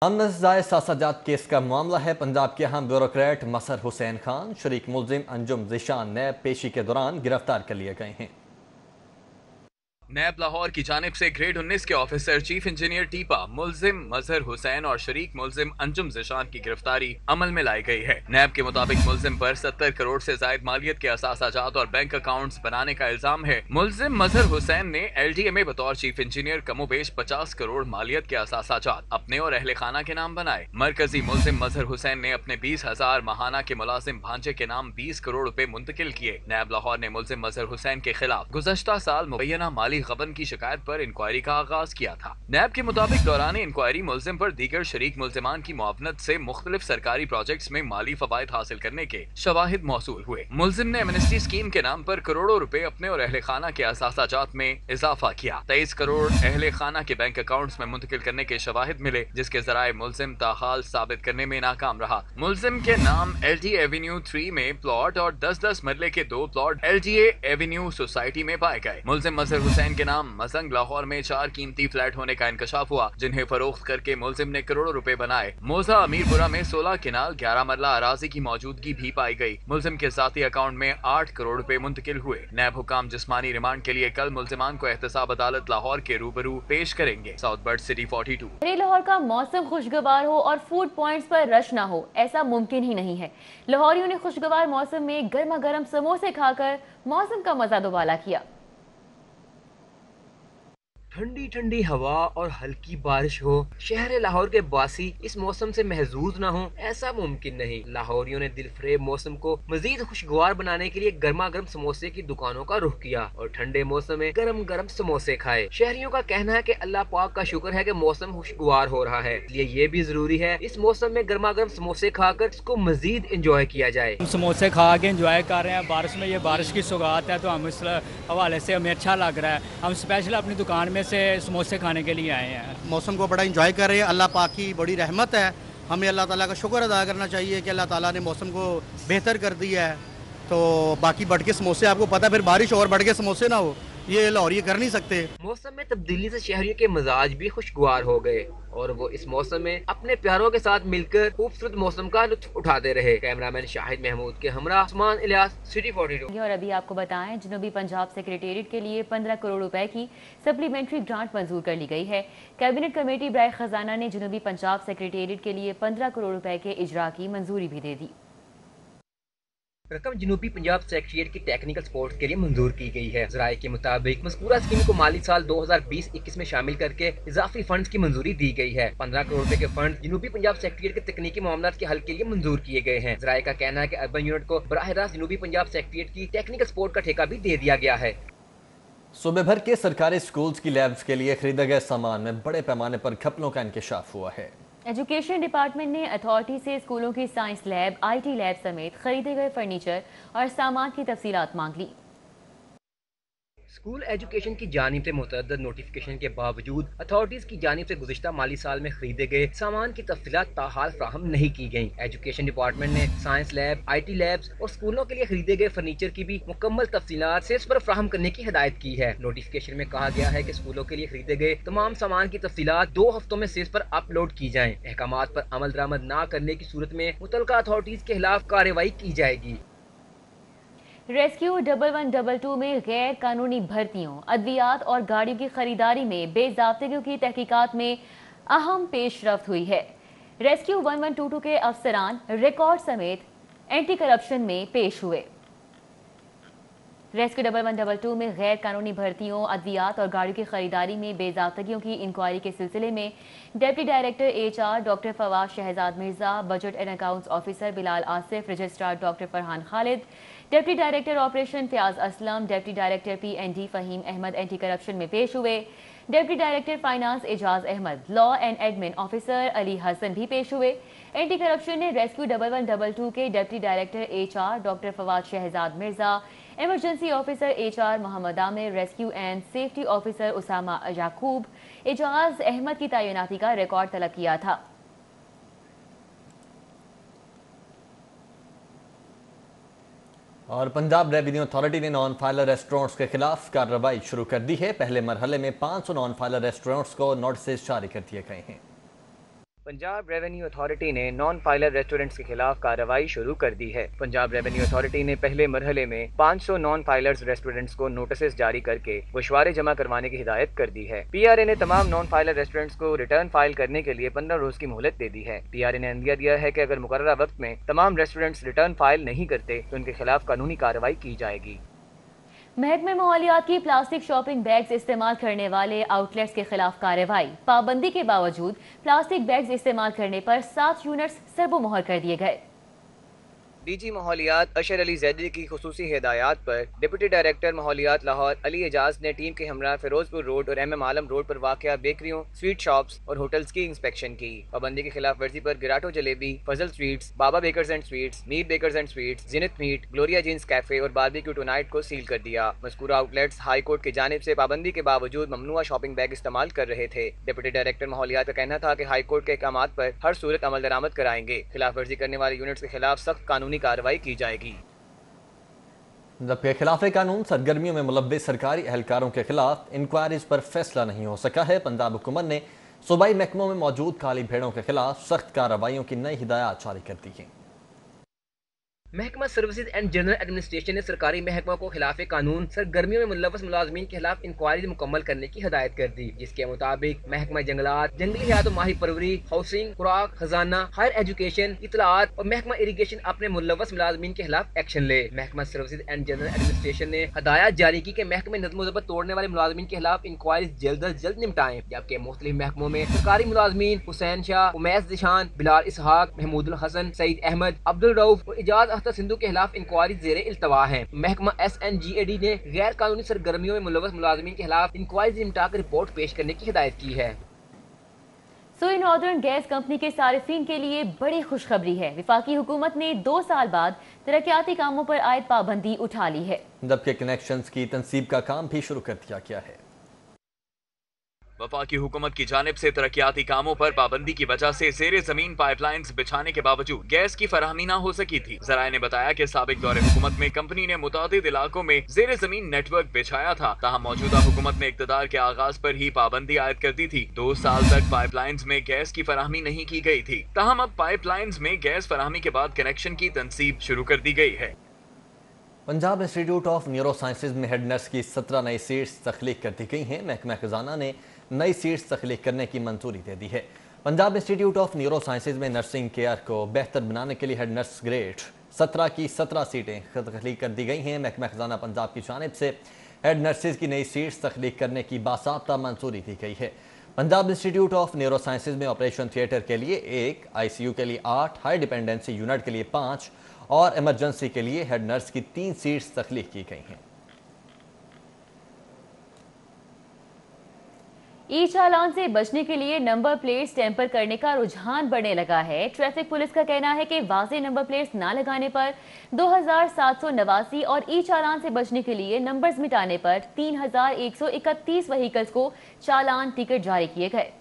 نامنظر ساساجات case کا معاملہ ہے۔ پنجاب کے اہم بیوروکریٹ مظہر حسین خان شریک ملزم انجم ذیشان نیب پیشی کے دوران گرفتار کر لیے گئے ہیں۔ نیب لاہور کی جانب سے گریڈ 19 کے آفیسر چیف انجینئر ٹیپا ملزم مظہر حسین اور شریک ملزم انجم ذیشان کی گرفتاری عمل میں لائی گئی ہے۔ نیب کے مطابق ملزم پر 70 کروڑ سے زائد مالیت کے اثاثہ جات اور بینک اکاؤنٹس بنانے کا الزام ہے۔ ملزم مظہر حسین نے ایل ڈی اے میں بطور چیف انجینئر کم و بیش 50 کروڑ مالیت کے اثاثہ جات اپنے اور اہل خانہ کے نام بنائے۔ مرکزی ملزم مظہر حسین نے اپنے 20,000 ماہانہ کے ملازم بھانجے کے نام 20 کروڑ روپے منتقل کیے۔ نیب لاہور نے ملزم مظہر حسین کے خلاف گزشتہ سال مبینہ مالی غبن کی شکایت پر انکوائری کا آغاز کیا تھا۔ نیب کے مطابق دوران انکوائری ملزم پر دیگر شریک ملزمان کی معاونت سے مختلف سرکاری پروجیکٹس میں مالی فوائد حاصل کرنے کے شواہد موصول ہوئے۔ ملزم نے ایمنسٹی اسکیم کے نام پر کروڑوں روپے اپنے اور اہل خانہ کے اثاثہ جات میں اضافہ کیا۔ 23 کروڑ اہل خانہ کے بینک اکاؤنٹس میں منتقل کرنے کے شواہد ملے، جس کے ذرائع ملزم تاحال ثابت کرنے میں ناکام رہا۔ ملزم کے نام ایل ڈی ایونیو 3 میں پلاٹ اور 10-10 مرلے کے 2 plot L D A avenue society میں پائے گئے۔ ملزم مظہر حسین کے نام مزنگ لاہور میں 4 قیمتی فلیٹ ہونے کا انکشاف ہوا، جنہیں فروخت کر کے ملزم نے کروڑوں روپے بنائے۔ موزہ امیرپورہ میں 16 کنال 11 مرلہ اراضی کی موجودگی بھی پائی گئی۔ ملزم کے ذاتی اکاؤنٹ میں 8 کروڑ روپے منتقل ہوئے۔ نیب حکام جسمانی ریمانڈ کے لیے کل ملزمان کو احتساب عدالت لاہور کے روبرو پیش کریں گے۔ South bird city 42۔ لاہور کا موسم خوشگوار ہو اور فوڈ پوائنٹس پر رش نہ ہو، ایسا ممکن ہی نہیں ہے۔ لاہوریوں نے خوشگوار موسم میں گرما گرم سموسے کھا کر موسم کا مزہ دوبالا کیا۔ ٹھنڈی ٹھنڈی ہوا اور ہلکی بارش ہو، شہر لاہور کے باسی اس موسم سے محظوظ نہ ہوں، ایسا ممکن نہیں۔ لاہوریوں نے دل فریب موسم کو مزید خوشگوار بنانے کے لیے گرما گرم سموسے کی دکانوں کا رخ کیا اور ٹھنڈے موسم میں گرم گرم سموسے کھائے۔ شہریوں کا کہنا ہے کہ اللہ پاک کا شکر ہے کہ موسم خوشگوار ہو رہا ہے، اس لیے یہ بھی ضروری ہے اس موسم میں گرما گرم سموسے کھا کر اس کو مزید انجوائے کیا جائے۔ سموسے کھا کے انجوائے کر رہے ہیں، بارش میں یہ بارش کی سوغات ہے تو ہم اس حوالے سے ہمیں اچھا لگ رہا ہے۔ ہم اسپیشل اپنی دکان میں سے سموسے کھانے کے لیے آئے ہیں۔ موسم کو بڑا انجوائے کر رہے ہیں، اللہ پاک کی بڑی رحمت ہے، ہمیں اللہ تعالیٰ کا شکر ادا کرنا چاہیے کہ اللہ تعالیٰ نے موسم کو بہتر کر دیا ہے۔ تو باقی بڑھ کے سموسے آپ کو پتہ ہے، پھر بارش اور بڑھ کے سموسے نہ ہو، یہ لاہوری کر نہیں سکتے۔ موسم میں تبدیلی سے شہریوں کے مزاج بھی خوشگوار ہو گئے اور وہ اس موسم میں اپنے پیاروں کے ساتھ مل کر خوبصورت موسم کا لطف اٹھاتے رہے۔ کیمرامین شاہد محمود کے ہمراہ عثمان الیاس، سٹی 42۔ اور ابھی آپ کو بتائیں، جنوبی پنجاب سیکریٹریٹ کے لیے 15 کروڑ روپے کی سپلیمنٹری گرانٹ منظور کر لی گئی ہے۔ کیبنٹ کمیٹی برائے خزانہ نے جنوبی پنجاب سیکریٹریٹ کے لیے 15 کروڑ روپے کے اجرا کی منظوری بھی دے دی۔ رقم جنوبی پنجاب سیکریٹریٹ کی ٹیکنیکل سپورٹ کے لیے منظور کی گئی ہے۔ ذرائع کے مطابق مذکورہ اسکیم کو مالی سال 2020-21 میں شامل کر کے اضافی فنڈز کی منظوری دی گئی ہے۔ 15 کروڑ روپے کے فنڈز جنوبی پنجاب سیکریٹریٹ کے تکنیکی معاملات کے حل کے لیے منظور کیے گئے ہیں۔ ذرائع کا کہنا ہے کہ اربن یونٹ کو براہ راست جنوبی پنجاب سیکریٹریٹ کی ٹیکنیکل سپورٹ کا ٹھیکہ بھی دے دیا گیا ہے۔ صوبے بھر کے سرکاری سکولز کی لیبز کے لیے خریدے گئے سامان میں بڑے پیمانے پر گھپلوں کا انکشاف ہوا ہے۔ ایجوکیشن ڈپارٹمنٹ نے اتھارٹی سے اسکولوں کی science lab, I T lab سمیت خریدے گئے فرنیچر اور سامان کی تفصیلات مانگ لی۔ اسکول ایجوکیشن کی جانب سے متعدد نوٹیفکیشن کے باوجود اتھارٹیز کی جانب سے گزشتہ مالی سال میں خریدے گئے سامان کی تفصیلات تاحال فراہم نہیں کی گئیں۔ ایجوکیشن ڈپارٹمنٹ نے science lab, I T labs اور اسکولوں کے لیے خریدے گئے فرنیچر کی بھی مکمل تفصیلات سیز پر فراہم کرنے کی ہدایت کی ہے۔ نوٹیفکیشن میں کہا گیا ہے کہ اسکولوں کے لیے خریدے گئے تمام سامان کی تفصیلات 2 ہفتوں میں سیز پر اپلوڈ کی جائیں۔ احکامات پر عمل درآمد نہ کرنے کی صورت میں متعلقہ اتھارٹیز کے خلاف کارروائی کی جائے گی۔ ریسکیو 1122 میں غیر قانونی بھرتیوں، ادویات اور گاڑیوں کی خریداری میں بے ضابطگیوں کی تحقیقات میں اہم پیش رفت ہوئی ہے۔ ریسکیو 1122 کے افسران ریکارڈ سمیت اینٹی کرپشن میں پیش ہوئے۔ ریسکیو 1122 میں غیر قانونی بھرتیوں، ادویات اور گاڑیوں کی خریداری میں بے ضابطگیوں کی انکوائری کے سلسلے میں deputy director HR doctor Fawaz Shahzad Mirza, budget and accounts officer Bilal Asif, registrar doctor Farhan Khalid, deputy director operation Fayyaz Aslam, deputy director PND Faheem Ahmed anti corruption میں پیش ہوئے۔ Deputy director finance Ejaz Ahmed, law and admin officer Ali Hassan بھی پیش ہوئے۔ اینٹی کرپشن نے ریسکیو 1122 کے deputy director HR doctor Fawaz Shahzad Mirza, emergency officer HR Muhammad Amir, rescue and safety officer Usama یعقوب، اعجاز احمد کی تعیناتی کا ریکارڈ طلب کیا تھا۔ اور پنجاب ریونیو اتھارٹی نے نان فائلر ریسٹورنٹس کے خلاف کارروائی شروع کر دی ہے۔ پہلے مرحلے میں 500 نان فائلر ریسٹورنٹس کو نوٹسز جاری کر دیے گئے ہیں۔ पंजाब रेवेन्यू अथॉरिटी ने नॉन फाइलर रेस्टोरेंट्स के खिलाफ कार्रवाई शुरू कर दी है। पंजाब रेवेन्यू अथॉरिटी ने पहले मरहले में 500 नॉन फाइलर्स रेस्टोरेंट्स को नोटिस जारी करके गोशवारे जमा करवाने की हिदायत कर दी है। पीआरए ने तमाम नॉन फाइलर रेस्टोरेंट्स को रिटर्न फाइल करने के लिए 15 रोज की मोहलत दे दी है। पीआरए ने अंदिया दिया है कि अगर मुकर्ररा वक्त में तमाम रेस्टोरेंट्स रिटर्न फाइल नहीं करते तो उनके खिलाफ कानूनी कार्रवाई की जाएगी। महकमे माहौलियात की प्लास्टिक शॉपिंग बैग्स इस्तेमाल करने वाले आउटलेट्स के खिलाफ कार्रवाई। पाबंदी के बावजूद प्लास्टिक बैग्स इस्तेमाल करने पर 7 यूनिट्स सर्बोमोहर कर दिए गए। डीजी माहौलियात अशर अली जैदी की खुसूसी हिदायत पर डिप्टी डायरेक्टर माहौलियात लाहौर अली एजाज ने टीम के हमरा फिरोजपुर रोड और MM आलम रोड पर वाक़या बेकरियों, स्वीट शॉप्स और होटल्स की इंस्पेक्शन की। पाबंदी की खिलाफ वर्जी पर गिराटो Jalebi, Fazal Sweets, Baba Bakers and Sweets, Mir Bakers and Sweets, Zeenat Meat, Gloria Jean's Cafe और बारबेक्यू टुनाइट को सील कर दिया। मज़कूरा आउटलेट्स हाई कोर्ट की जानिब से पाबंदी के बावजूद ममनुआ शॉपिंग बैग इस्तेमाल कर रहे थे। डिप्टी डायरेक्टर माहौलियात का कहना था कि हाई कोर्ट के अहकामात पर हर सूरत अमल दरामद कराएंगे। खिलाफ वर्जी करने वाले यूनिट्स के खिलाफ सख्त कानूनी कार्रवाई की जाएगी। जबकि खिलाफ कानून सरगर्मियों में मुलव्विस सरकारी एहलकारों के खिलाफ इंक्वायरीज पर फैसला नहीं हो सका है। पंजाब हुकूमत ने सूबाई महकमों में मौजूद काली भेड़ों के खिलाफ सख्त कार्रवाइयों की नई हिदायत जारी कर दी है। महकमा सर्विसेज एंड जनरल एडमिनिस्ट्रेशन ने सरकारी महकमों को खिलाफ कानून सरगर्मियों में मुलव्वस मुलाजमीन के खिलाफ इंक्वायरी मुकम्मल करने की हिदायत कर दी, जिसके मुताबिक महकमा जंगलात, जंगली हयात और माही परवरी, हाउसिंग, खुराक, खजाना, हायर एजुकेशन, इतलात और महकमा इरीगेशन अपने मुलव्वस मुलाजमीन के खिलाफ एक्शन ले। महकमा सर्विसेज एंड जनरल एडमिनिस्ट्रेशन ने हिदायत जारी की कि महकमे नज़्म व ज़ब्त तोड़ने वाले मुलाजमीन के खिलाफ इंक्वायरी जल्द अज जल्द निपटाएं। जबकि मुख्तलिफ महकमों में सरकारी मुलाजमीन हुसैन शाह, उमैस जिशान, बिलाल इसहाक, महमूद हसन, सईद अहमद, अब्दुल रऊफ और इजाज अख्तर सिंधु के खिलाफ इंक्वायरी ज़ेरे इल्तवा है। महकमा SNGAD ने गैर कानूनी सरगर्मियों में मुलव्वस मुलाजमीन के खिलाफ इंक्वायरी निपटा कर रिपोर्ट पेश करने की हिदायत की है। सोई नॉर्दर्न गैस कंपनी के सारिफीन के लिए बड़ी खुशखबरी है। विफाकी हुकूमत ने 2 साल बाद तरक्याती कामों पर आयद पाबंदी उठा ली है, जबकि कनेक्शंस की तनसीब का काम भी शुरू कर दिया गया है। वफाकी हुकूमत की जानिब से तरक्याती कामों पर पाबंदी की वजह से ज़ेरे जमीन पाइपलाइंस बिछाने के बावजूद गैस की फराहमी न हो सकी थी। ज़राए ने बताया कि साबिक दौरे हुकूमत में कंपनी ने मुतादिद इलाकों में ज़ेरे जमीन नेटवर्क बिछाया था, ताहम मौजूदा हुकूमत ने इक़्तिदार के आगाज पर ही पाबंदी आयद कर दी थी। 2 साल तक पाइपलाइंस में गैस की फराहमी नहीं की गई थी, ताहम अब पाइपलाइंस में गैस फराहमी के बाद कनेक्शन की तनसीब शुरू कर दी गई है। Punjab institute of neuro sciences में हेड नर्स की 17 नई सीट्स तख्लीक कर दी गई हैं। महकमा खजाना ने नई सीट्स तख्लीक करने की मंजूरी दे दी है। Punjab institute of neuro sciences में नर्सिंग केयर को बेहतर बनाने के लिए हेड नर्स ग्रेड 17 की 17 सीटें तख्लीक कर दी गई हैं। महकमा खजाना पंजाब की जानिब से हेड नर्सिस की नई सीट्स तख्लीक करने की बासाब्ता मंजूरी दी गई है। Punjab institute of neuro sciences में ऑपरेशन थिएटर के लिए 1, ICU के लिए 8, हाई डिपेंडेंसी यूनिट के लिए 5 और इमरजेंसी के लिए हेड नर्स की 3 सीट्स तख्लीक की गई हैं। ई चालान से बचने के लिए नंबर प्लेट्स टेम्पर करने का रुझान बढ़ने लगा है। ट्रैफिक पुलिस का कहना है कि वाज़ेह नंबर प्लेट्स ना लगाने पर 2789 और ई चालान से बचने के लिए नंबर्स मिटाने पर 3131 व्हीकल्स को चालान टिकट जारी किए गए।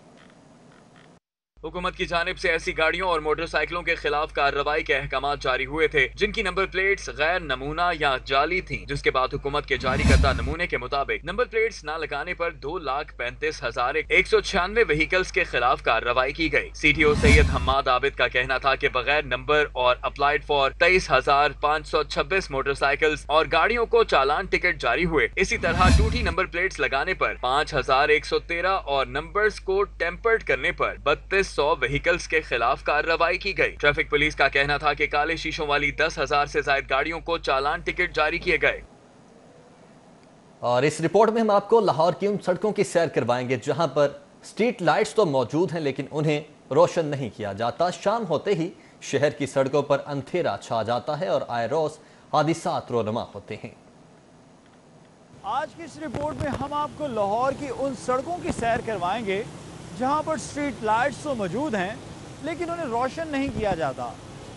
हुकूमत की जानिब से ऐसी गाड़ियों और मोटरसाइकिलों के खिलाफ कार्रवाई के अहकामात जारी हुए थे जिनकी नंबर प्लेट्स गैर नमूना या जाली थीं, जिसके बाद हुकूमत के जारी करदा नमूने के मुताबिक नंबर प्लेट्स न लगाने पर 2,35,196 व्हीकल्स के खिलाफ कार्रवाई की गई। CTO सैयद हम्माद आबिद का कहना था कि बगैर नंबर और अप्लाइड फॉर 23,526 मोटरसाइकिल्स और गाड़ियों को चालान टिकट जारी हुए। इसी तरह टूटी नंबर प्लेट्स लगाने पर 5,113 और नंबर्स को टेम्पर्ड करने पर 3200 व्हीकल्स के खिलाफ कार्रवाई की गई। ट्रैफिक पुलिस का कहना था कि काले शीशों वाली 10,000 से ज्यादा गाड़ियों को चालान टिकट जारी किए गए। और इस रिपोर्ट में हम आपको लाहौर की उन सड़कों की सैर करवाएंगे जहां पर स्ट्रीट लाइट्स तो मौजूद हैं लेकिन उन्हें रोशन नहीं किया जाता। शाम होते ही शहर की सड़कों पर अंधेरा छा जाता है और आए रोज हादिसात रोनमा होते हैं। आज की इस रिपोर्ट में हम आपको लाहौर की उन सड़कों की सैर करवाएंगे जहां पर स्ट्रीट लाइट्स तो मौजूद हैं लेकिन उन्हें रोशन नहीं किया जाता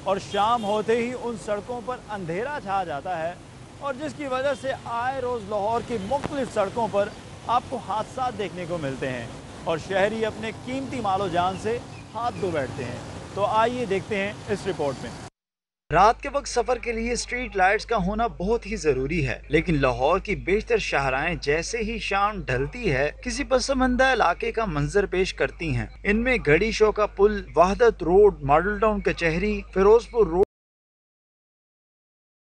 और शाम होते ही उन सड़कों पर अंधेरा छा जाता है और जिसकी वजह से आए रोज़ लाहौर की मुख्तलिफ सड़कों पर आपको हादसा देखने को मिलते हैं और शहरी अपने कीमती मालो जान से हाथ धो बैठते हैं। तो आइए देखते हैं इस रिपोर्ट में। رات کے وقت سفر کے لیے اسٹریٹ لائٹس کا ہونا بہت ہی ضروری ہے، لیکن لاہور کی بیشتر شاہراہیں جیسے ہی شام ڈھلتی ہے کسی پسماندہ علاقے کا منظر پیش کرتی ہیں۔ ان میں گھڑی شوکا پل، وحدت روڈ، ماڈل ٹاؤن کچہری، فیروز پور روڈ،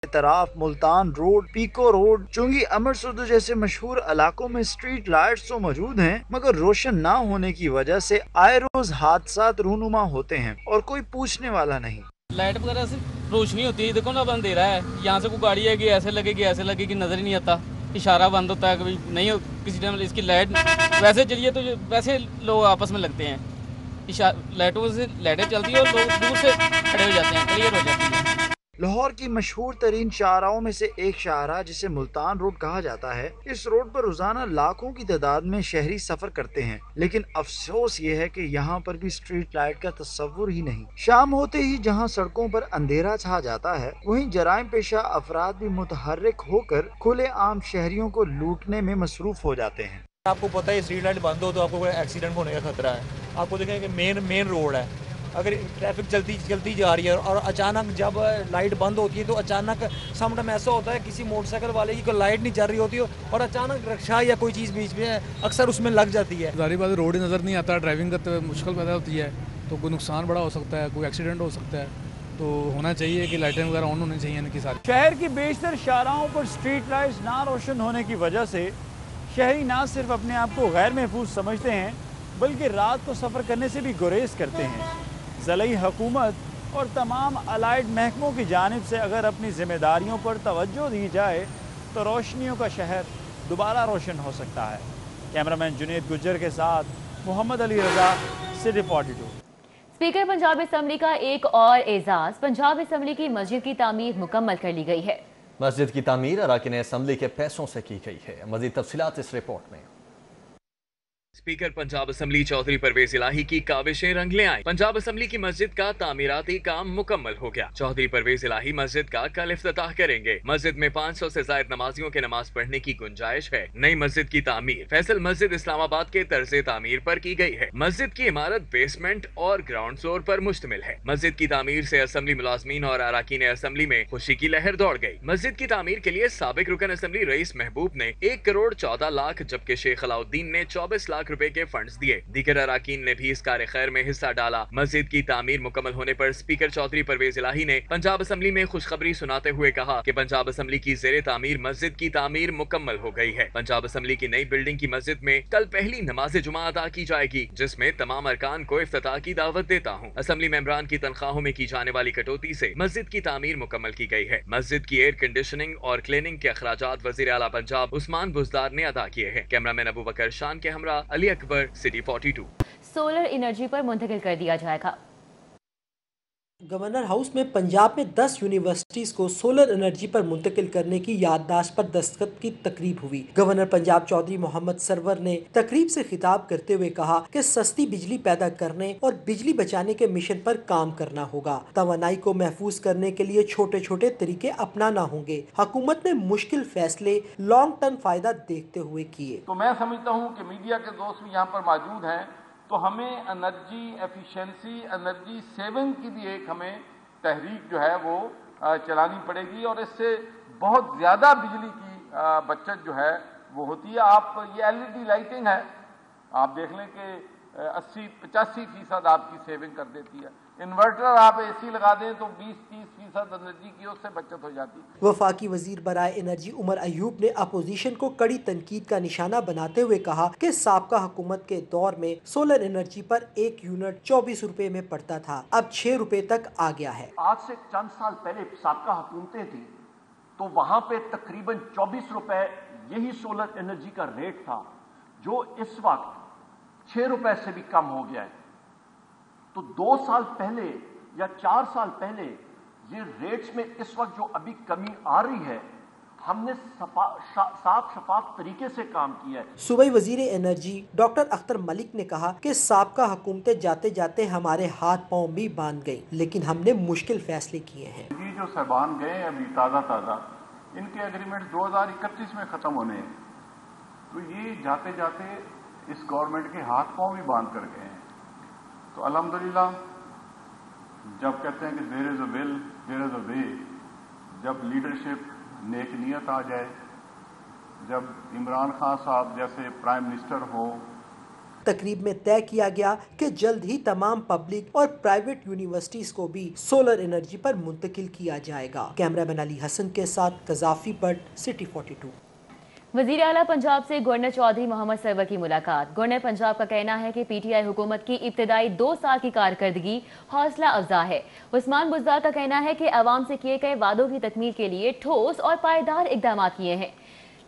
طراف، ملتان روڈ، پیکو روڈ، چنگی امر سردو جیسے مشہور علاقوں میں اسٹریٹ لائٹس تو موجود ہیں مگر روشن نہ ہونے کی وجہ سے آئے روز حادثات رونما ہوتے ہیں اور کوئی پوچھنے والا نہیں۔ لائٹ وغیرہ سے روشنی ہوتی ہے، دیکھو نا بند دے رہا ہے، یہاں سے کوئی گاڑی ہے کہ ایسے لگے گی نظر ہی نہیں آتا، اشارہ بند ہوتا ہے، کبھی نہیں ہو کسی ٹائم اس کی لائٹ ویسے چلیے تو ویسے لوگ آپس میں لگتے ہیں، لائٹوں سے لائٹیں چلتی ہیں اور لوگ دور سے کھڑے ہو جاتے ہیں، کلیئر ہو جاتی ہے۔ لاہور کی مشہور ترین شاہراہوں میں سے ایک شاہراہ جسے ملتان روڈ کہا جاتا ہے، اس روڈ پر روزانہ لاکھوں کی تعداد میں شہری سفر کرتے ہیں، لیکن افسوس یہ ہے کہ یہاں پر بھی اسٹریٹ لائٹ کا تصور ہی نہیں۔ شام ہوتے ہی جہاں سڑکوں پر اندھیرا چھا جاتا ہے وہیں جرائم پیشہ افراد بھی متحرک ہو کر کھلے عام شہریوں کو لوٹنے میں مصروف ہو جاتے ہیں۔ آپ کو پتہ ہے اسٹریٹ لائٹ بند ہو تو آپ کو ایکسیڈنٹ ہونے کا خطرہ ہے۔ آپ کو دیکھیں کہ مین روڈ ہے، اگر ٹریفک چلتی جا رہی ہے اور اچانک جب لائٹ بند ہوتی ہے تو اچانک سم ٹائم ایسا ہوتا ہے کسی موٹر سائیکل والے کی کوئی لائٹ نہیں چل رہی ہوتی اور اچانک رکشا یا کوئی چیز بیچ میں اکثر اس میں لگ جاتی ہے۔ ظاہری بات روڈ ہی نظر نہیں آتا، ڈرائیونگ کرتے ہوئے مشکل پیدا ہوتی ہے تو کوئی نقصان بڑا ہو سکتا ہے، کوئی ایکسیڈنٹ ہو سکتا ہے، تو ہونا چاہیے کہ لائٹیں وغیرہ آن ہونی چاہیے ان کی ساری۔ شہر کی بیشتر شاہراہوں پر اسٹریٹ لائٹس نہ روشن ہونے کی وجہ سے شہری نہ صرف اپنے آپ کو غیر محفوظ سمجھتے ہیں بلکہ رات کو سفر کرنے سے بھی گریز کرتے ہیں۔ ضلعی حکومت اور تمام الائڈ محکموں کی جانب سے اگر اپنی ذمہ داریوں پر توجہ دی جائے تو روشنیوں کا شہر دوبارہ روشن ہو سکتا ہے۔ کیمرامین جنید گجر کے ساتھ محمد Ali Raza, city 42۔ Speaker Punjab assembly کا ایک اور اعزاز، پنجاب اسمبلی کی مسجد کی تعمیر مکمل کر لی گئی ہے۔ مسجد کی تعمیر اراکین اسمبلی کے پیسوں سے کی گئی ہے۔ مزید تفصیلات اس رپورٹ میں۔ اسپیکر پنجاب اسمبلی چودھری پرویز الہی کی کاوشیں رنگ لے آئیں۔ پنجاب اسمبلی کی مسجد کا تعمیراتی کام مکمل ہو گیا۔ چودھری پرویز الہی مسجد کا کل افتتاح کریں گے۔ مسجد میں 500 سے زائد نمازیوں کے نماز پڑھنے کی گنجائش ہے۔ نئی مسجد کی تعمیر فیصل مسجد اسلام آباد کے طرز تعمیر پر کی گئی ہے۔ مسجد کی عمارت بیسمنٹ اور گراؤنڈ فلور پر مشتمل ہے۔ مسجد کی تعمیر سے اسمبلی ملازمین اور اراکین اسمبلی میں خوشی کی لہر دوڑ گئی۔ مسجد کی تعمیر کے لیے سابق رکن اسمبلی رئیس محبوب نے 1 کروڑ 14 لاکھ جبکہ شیخ علاؤدین نے 24 لاکھ روپے کے فنڈز دیے۔ دیگر اراکین نے بھی اس کار خیر میں حصہ ڈالا۔ مسجد کی تعمیر مکمل ہونے پر اسپیکر چودھری پرویز الہی نے پنجاب اسمبلی میں خوشخبری سناتے ہوئے کہا کہ پنجاب اسمبلی کی زیر تعمیر مسجد کی تعمیر مکمل ہو گئی ہے۔ پنجاب اسمبلی کی نئی بلڈنگ کی مسجد میں کل پہلی نماز جمعہ ادا کی جائے گی، جس میں تمام ارکان کو افتتاح کی دعوت دیتا ہوں۔ اسمبلی ممبران کی تنخواہوں میں کی جانے والی کٹوتی سے مسجد کی تعمیر مکمل کی گئی ہے۔ مسجد کی ایئر کنڈیشننگ اور کلیننگ کے اخراجات وزیر اعلیٰ پنجاب عثمان بزدار نے ادا کیے ہیں۔ کیمرامین ابو بکر شان کے ہمراہ علی اکبر، سٹی 42۔ سولر انرجی پر منتقل کر دیا جائے گا۔ گورنر ہاؤس میں پنجاب میں 10 یونیورسٹیز کو سولر انرجی پر منتقل کرنے کی یادداشت پر دستخط کی تقریب ہوئی۔ گورنر پنجاب چودھری محمد سرور نے تقریب سے خطاب کرتے ہوئے کہا کہ سستی بجلی پیدا کرنے اور بجلی بچانے کے مشن پر کام کرنا ہوگا۔ توانائی کو محفوظ کرنے کے لیے چھوٹے چھوٹے طریقے اپنانا ہوں گے۔ حکومت نے مشکل فیصلے لانگ ٹرم فائدہ دیکھتے ہوئے کیے۔ تو میں سمجھتا ہوں کہ میڈیا کے دوست بھی یہاں پر موجود ہیں تو ہمیں انرجی ایفیشنسی، انرجی سیونگ کی بھی ایک ہمیں تحریک جو ہے وہ چلانی پڑے گی اور اس سے بہت زیادہ بجلی کی بچت جو ہے وہ ہوتی ہے۔ آپ یہ LED لائٹنگ ہے، آپ دیکھ لیں کہ 80-85% آپ کی سیونگ کر دیتی ہے۔ انورٹر آپ AC لگا دیں تو 20-30% انرجی کی اس سے بچت ہو جاتی ہے۔ وفاقی وزیر برائے انرجی عمر ایوب نے اپوزیشن کو کڑی تنقید کا نشانہ بناتے ہوئے کہا کہ سابقہ حکومت کے دور میں سولر انرجی پر 1 یونٹ 24 روپے میں پڑتا تھا، اب 6 روپے تک آ گیا ہے۔ آج سے چند سال پہلے سابقہ حکومتیں تھیں تو وہاں پہ تقریباً 24 روپے یہی سولر انرجی کا ریٹ تھا، جو اس وقت 6 روپے سے بھی کم ہو گیا ہے۔ تو 2 سال پہلے یا 4 سال پہلے یہ ریٹس میں اس وقت جو ابھی کمی آ رہی ہے، ہم نے صاف شفاف طریقے سے کام کیا ہے۔ صوبائی وزیر انرجی ڈاکٹر اختر ملک نے کہا کہ سابقہ حکومتیں جاتے جاتے ہمارے ہاتھ پاؤں بھی باندھ گئیں، لیکن ہم نے مشکل فیصلے کیے ہیں۔ یہ جو صاحبان گئے ابھی تازہ ان کے ایگریمنٹ 2031 میں ختم ہونے ہیں، تو یہ جاتے جاتے اس گورنمنٹ کے ہاتھ پاؤں بھی باندھ کر گئے ہیں۔ تو الحمدللہ जब कहते हैं कि there is a will there is a way, जब लीडरशिप नेक नियत आ जाए, जब इमरान खान साहब जैसे प्राइम मिनिस्टर हो। तकरीब में तय किया गया कि जल्द ही तमाम पब्लिक और प्राइवेट यूनिवर्सिटीज को भी सोलर एनर्जी पर मुंतकिल किया जाएगा। कैमरामैन अली हसन के साथ कजाफी भट्ट, सिटी 42। वजीर आला पंजाब से गवर्नर चौधरी मोहम्मद सरवर की मुलाकात। गवर्नर पंजाब का कहना है कि पीटीआई हुकूमत की इब्तदाई 2 साल की कारकर्दगी हौसला अफजा है। उस्मान बुज़दार का कहना है कि अवाम से किए गए वादों की तकमील के लिए ठोस और पायदार इकदाम किए हैं।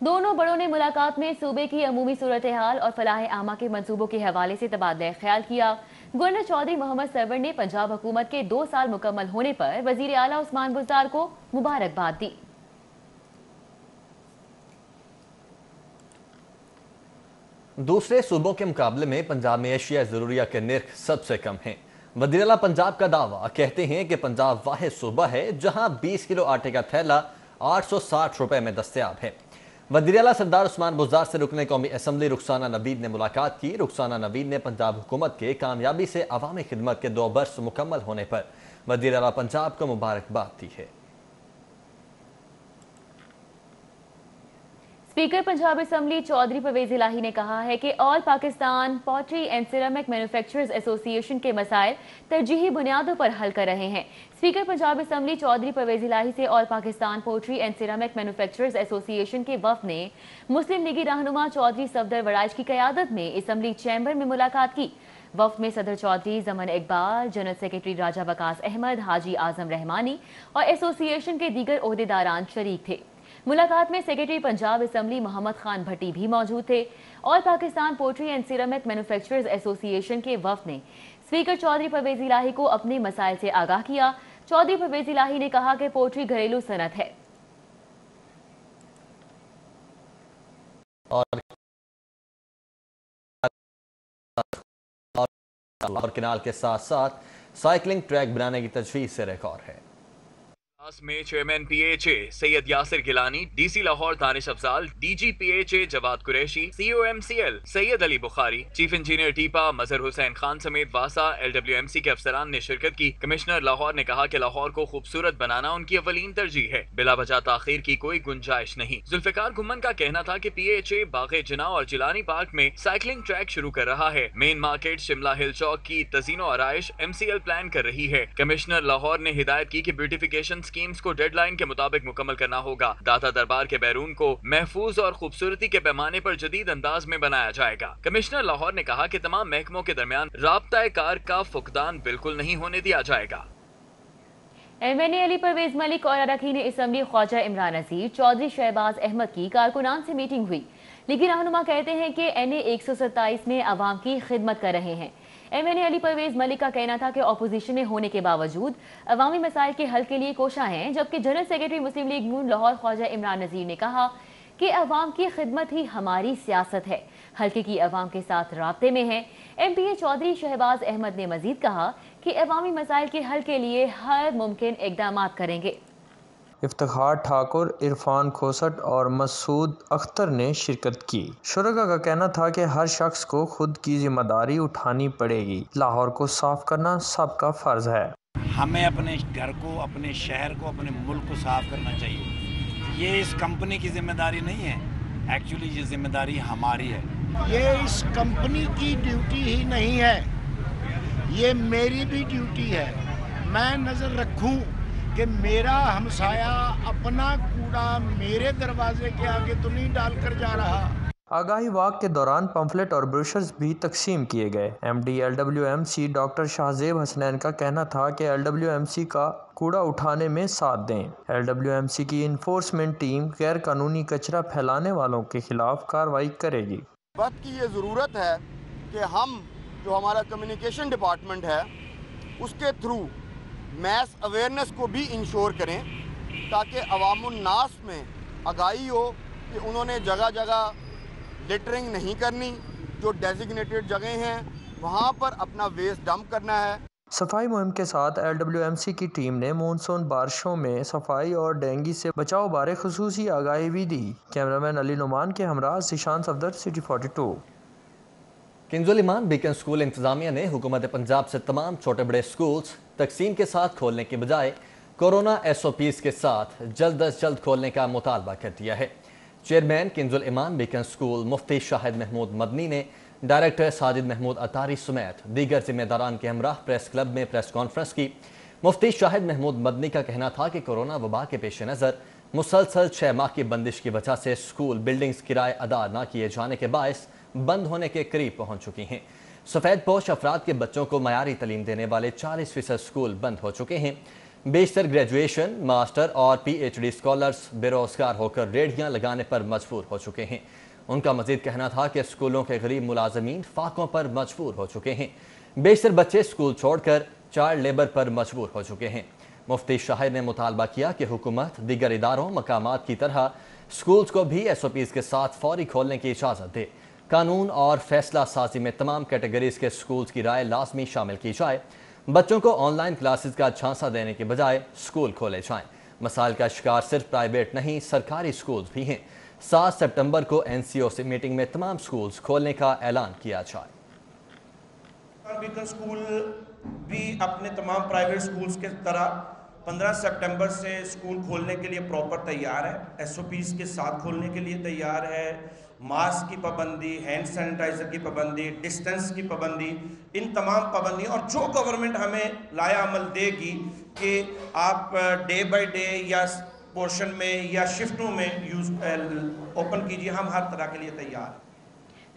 दोनों बड़ों ने मुलाकात में सूबे की अमूमी सूरत हाल और फलाह आमा के मंसूबों के हवाले से तबादला ख्याल किया। गवर्नर चौधरी मोहम्मद सरवर ने पंजाब हुकूमत के 2 साल मुकम्मल होने पर वजीर आला उस्मान बुज़दार को मुबारकबाद दी। दूसरे सूबों के मुकाबले में पंजाब में एशिया ज़रूरिया के निर्ख सबसे कम हैं। वज़ीर आला पंजाब का दावा, कहते हैं कि पंजाब वाहिद सूबा है जहां 20 किलो आटे का थैला 860 रुपए में दस्तयाब है। वज़ीर आला सरदार उस्मान बुज़दार से रुकने कौमी असम्बली रुखसाना नवीद ने मुलाकात की। रुखसाना नवीद ने पंजाब हुकूमत के कामयाबी से अवामी खिदमत के 2 बरस मुकम्मल होने पर वज़ीर आला पंजाब को मुबारकबाद दी है। स्पीकर पंजाब असम्बली चौधरी परवेज इलाही ने कहा है कि all Pakistan pottery and ceramic manufacturers association के मसाइल तरजीही बुनियादों पर हल कर रहे हैं। स्पीकर पंजाब असम्बली चौधरी परवेज इलाही से all Pakistan pottery and ceramic manufacturers association के वफ़द ने मुस्लिम लीगी रहनुमा चौधरी सफदर वड़ाइच की क़यादत में असम्बली चैम्बर में मुलाकात की। वफ़द में सदर चौधरी जमन इकबाल, जनरल सेक्रेटरी राजा वकास अहमद, हाजी आजम रहमानी और एसोसिएशन के दीगर ओहदेदारान शरीक थे। मुलाकात में सेक्रेटरी पंजाब असम्बली मोहम्मद खान भट्टी भी मौजूद थे। All Pakistan pottery and ceramic manufacturers association के वफ़द ने स्पीकर चौधरी परवेज इलाही को अपने मसाइल से आगाह किया। चौधरी परवेज इलाही ने कहा कि पोट्री घरेलू सनत है और किनाल के साथ साथ साइकिलिंग ट्रैक बनाने की तजवीज़ से रिकॉर्ड है। में chairman PHA Syed Yasir Gilani, DC Lahore Danish Afzal, DG PHA Jawad Qureshi, CO MCL Syed Ali Bukhari, chief engineer TEPA Mazhar Hussain Khan समेत वासा एलडब्ल्यूएमसी के अफसरान ने शिरकत की। कमिश्नर लाहौर ने कहा कि लाहौर को खूबसूरत बनाना उनकी अवलीन तरजीह है, बिला वजह ताखीर की कोई गुंजाइश नहीं। जुल्फिकार घुम्मन का कहना था कि पीएचए बागे जिना और जिलानी पार्क में साइकिलिंग ट्रैक शुरू कर रहा है। मेन मार्केट शिमला हिल चौक की तजीनो आराइश एमसीएल प्लान कर रही है। कमिश्नर लाहौर ने हिदायत की कि ब्यूटिफिकेशन स्कीम्स को डेडलाइन के मुताबिक मुकम्मल करना होगा। दाता दरबार के बैरून को महफूज और खूबसूरती के पैमाने पर जदीद अंदाज में बनाया जाएगा। कमिश्नर लाहौर ने कहा कि तमाम महकमों के दरमियान राब्ता कार का फुकदान बिल्कुल नहीं होने दिया जाएगा। एमएनए अली परवेज मलिक और अरकान असम्बली ख्वाजा इमरान अजीज, चौधरी शहबाज अहमद की कारकुनान से मीटिंग हुई। लेकिन रहनुमा कहते हैं कि एनए 127 में अवाम की खिदमत कर रहे हैं। एमएनए अली परवेज मलिक का कहना था कि अपोजिशन में होने के बावजूद अवामी मसाइल के हल के लिए कोशा हैं, जबकि जनरल सेक्रेटरी मुस्लिम लीग नून लाहौर ख्वाजा इमरान नज़ीर ने कहा कि अवाम की खिदमत ही हमारी सियासत है, हल्के की अवाम के साथ राब्ते में है। एमपीए चौधरी शहबाज अहमद ने मजीद कहा कि अवामी मसाइल के हल के लिए हर मुमकिन इकदाम करेंगे। इफ्तिखार ठाकुर, इरफान खोसट और मसूद अख्तर ने शिरकत की। शुरका का कहना था कि हर शख्स को खुद की जिम्मेदारी उठानी पड़ेगी। लाहौर को साफ करना सबका फर्ज है। हमें अपने घर को, अपने शहर को, अपने मुल्क को साफ करना चाहिए। ये इस कंपनी की जिम्मेदारी नहीं है, एक्चुअली ये जिम्मेदारी हमारी है। ये इस कंपनी की ड्यूटी ही नहीं है, ये मेरी भी ड्यूटी है। मैं नज़र रखूं कि मेरा हमसाया अपना कूड़ा मेरे दरवाजे के आगे तो नहीं डालकर जा रहा। आगाही वाक के दौरान पम्फलेट और ब्रोशर्स भी तकसीम किए गए। MD LWMC doctor Shahzeb Hasnain का कहना था कि एलडब्ल्यूएमसी का कूड़ा उठाने में साथ दें। एलडब्ल्यूएमसी की इन्फोर्समेंट टीम गैर कानूनी कचरा फैलाने वालों के खिलाफ कार्रवाई करेगी। बात की ये ज़रूरत है कि हम जो हमारा कम्युनिकेशन डिपार्टमेंट है उसके थ्रू मैस अवेयरनेस को भी इंश्योर करें ताकि अवामुन्नास में आगाही हो कि उन्होंने जगह जगह लिटरिंग नहीं करनी, जो डेजिग्नेटेड जगह हैं वहाँ पर अपना वेस्ट डंप करना है। सफाई मुहिम के साथ एलडब्ल्यूएमसी की टीम ने मानसून बारिशों में सफाई और डेंगू से बचाव बारे खुसूसी आगाही भी दी। कैमरामैन अली नुमान के हमरा ज़ीशान सफदर, सिटी 42। किंजुल इमान बीकन स्कूल इंतजामिया ने हुकूमत पंजाब से तमाम छोटे बड़े स्कूल्स तकसीम के साथ खोलने के बजाय कोरोना SOPs के साथ जल्द अज जल्द खोलने का मुतालबा कर दिया है। चेयरमैन किंजुल इमान बीकन स्कूल मुफ्ती शाहिद महमूद मदनी ने डायरेक्टर साजिद महमूद अतारी समेत दीगर जिम्मेदारान के हमराह प्रेस क्लब में प्रेस कॉन्फ्रेंस की। मुफ्ती शाहिद महमूद मदनी का कहना था कि कोरोना वबा के पेश नज़र मुसलसल 6 माह की बंदिश की वजह से स्कूल बिल्डिंग्स किराए अदा न किए जाने के बायस बंद होने के करीब पहुंच चुकी हैं। सफ़ेद पोश अफराद के बच्चों को मयारी तालीम देने वाले 40% स्कूल बंद हो चुके हैं। बेशतर ग्रेजुएशन, मास्टर और PhD स्कॉलर्स बेरोजगार होकर रेहड़ियाँ लगाने पर मजबूर हो चुके हैं। उनका मजीद कहना था कि स्कूलों के गरीब मुलाजमीन फाकों पर मजबूर हो चुके हैं। बेशतर बच्चे स्कूल छोड़कर चाइल्ड लेबर पर मजबूर हो चुके हैं। मुफ्ती शाहिद ने मुतालबा किया कि हुकूमत दीगर इदारों मकामात की तरह स्कूल्स को भी SOPs के साथ फौरी खोलने की इजाज़त दे। कानून और फैसला साजी में तमाम कैटेगरीज के स्कूल्स की राय लाजमी शामिल की जाए। बच्चों को ऑनलाइन क्लासेस का झांसा देने के बजाय स्कूल खोले जाएं। मसाइल का शिकार सिर्फ प्राइवेट नहीं, सरकारी स्कूल्स भी हैं। 7 सितंबर को NCOC मीटिंग में तमाम स्कूल्स खोलने का ऐलान किया जाए। बीकन स्कूल भी अपने तमाम प्राइवेट स्कूल्स के तरह 15 सितंबर से स्कूल खोलने के लिए प्रॉपर तैयार है। SOPs के साथ खोलने के लिए तैयार है। मास्क की पाबंदी, हैंड सैनिटाइजर की पाबंदी, डिस्टेंस की पाबंदी, इन तमाम पाबंदी और जो गवर्नमेंट हमें लाया अमल देगी कि आप डे बाय डे या पोर्शन में या शिफ्टों में यूज ओपन कीजिए, हम हर तरह के लिए तैयार हैं।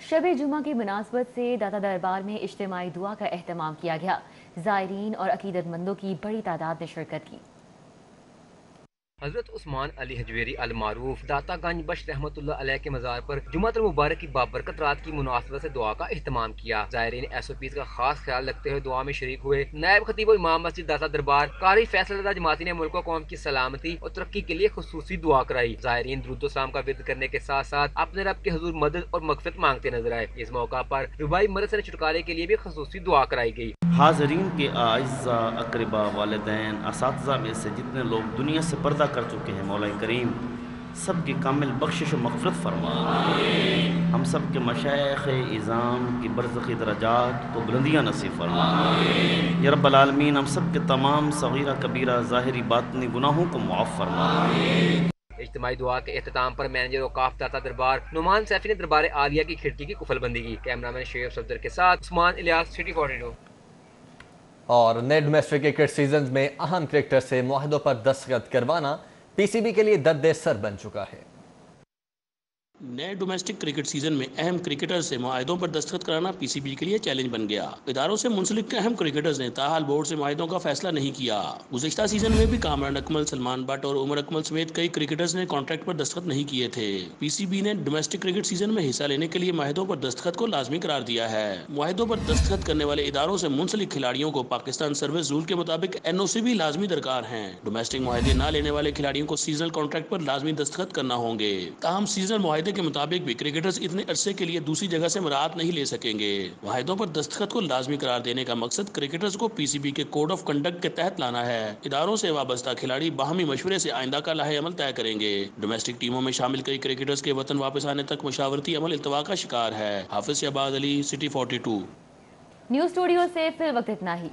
शब जुमा की मुनासबत से दाता दरबार में इज्तिमाई दुआ का एहतमाम किया गया। ज़ायरीन और अकीदतमंदों की बड़ी तादाद ने शिरकत की। हजरत उस्मान अली हजवेरी अल मारूफ दातागंज बख्श रहमतुल्लाह अलैह के मज़ार पर जुमातुल मुबारक की बाबरकत रात की मुनासबत से दुआ का एहतमाम किया। ज़ायरीन SOPs का खास ख्याल रखते हुए दुआ में शरीक हुए। नायब खतीब इमाम मस्जिद दाता दरबार कारी फैसला जमाती ने मुल्क कौम की सलामती और तरक्की के लिए खुसूसी दुआ कराई। ज़ायरीन दुरूद सलाम का विर्द करने के साथ साथ अपने रब के हुजूर मदद और मग़फ़िरत मांगते नजर आए। इस मौका पर रुबाई मर्ज़ से छुटकारे के लिए भी खुसूसी दुआ कराई गई। हाज़रीन के आइज़ा अक़रबा वालिदैन असातिज़ा में से जितने लोग दुनिया से पर्दा कर चुके हैं, मौला करीम सब की कामिल बख्शिश और मग़फ़िरत फरमा। हम सब के मशाइख़ इज़ाम की बरज़ख़ी दरजात को बुलंदियाँ नसीब फरमा। या रब्बल आलमीन हम सब के तमाम सग़ीरा कबीरा ज़ाहिरी बातिनी गुनाहों को मुआफ़ फरमा। इज्तिमाई दुआ के एहतमाम पर मैनेजर औकाफ दाता दरबार नुमान सैफी ने दरबार आलिया की खिड़की की कुफलबंदी की। कैमरामैन शेख सफदर के साथ उस्मान इलियास, सिटी 42। और नए डोमेस्टिक क्रिकेट सीजन में अहम क्रिकेटर से मुआहदों पर दस्तखत करवाना PCB के लिए दर्द सर बन चुका है। नए डोमेस्टिक क्रिकेट सीजन में अहम क्रिकेटर से मुआहदों पर दस्तखत कराना PCB के लिए चैलेंज बन गया। इदारों से मुंसलिक अहम क्रिकेटर्स ने ताहाल बोर्ड से मुआहदों का फैसला नहीं किया। गुज़िश्ता सीजन में भी कामरान अकमल, सलमान बट और उमर अकमल समेत कई क्रिकेटर्स ने कॉन्ट्रैक्ट पर दस्तखत नहीं किए थे। PCB ने डोमेस्टिक क्रिकेट सीजन में हिस्सा लेने के लिए मुआहदों पर दस्तखत को लाजमी करार दिया है। मुआहदों पर दस्तखत करने वाले इदारों से मुंसलिक खिलाड़ियों को पाकिस्तान सर्विस रूल के मुताबिक NOC भी लाजमी दरकार है। डोमेस्टिक मुआहदे न लेने वाले खिलाड़ियों को सीजनल कॉन्ट्रैक्ट पर लाजमी दस्तखत करना होंगे। ताहम सीजनल मुआहदे के मुताबिक भी क्रिकेटर्स इतने अरसे के लिए दूसरी जगह से मुराद नहीं ले सकेंगे। मुआहदों पर दस्तखत को लाजमी करार देने का मकसद क्रिकेटर्स को PCB के कोड ऑफ कंडक्ट के तहत लाना है। इदारों से वाबस्ता खिलाड़ी बाहमी मशवरे से आइंदा का लाहे अमल तय करेंगे। डोमेस्टिक टीमों में शामिल कई क्रिकेटर्स के वतन वापस आने तक मशावरती अमल इल्तवा का शिकार है। Hafiz Shahbaz Ali, City 42। News studio से फिर वक्त इतना ही।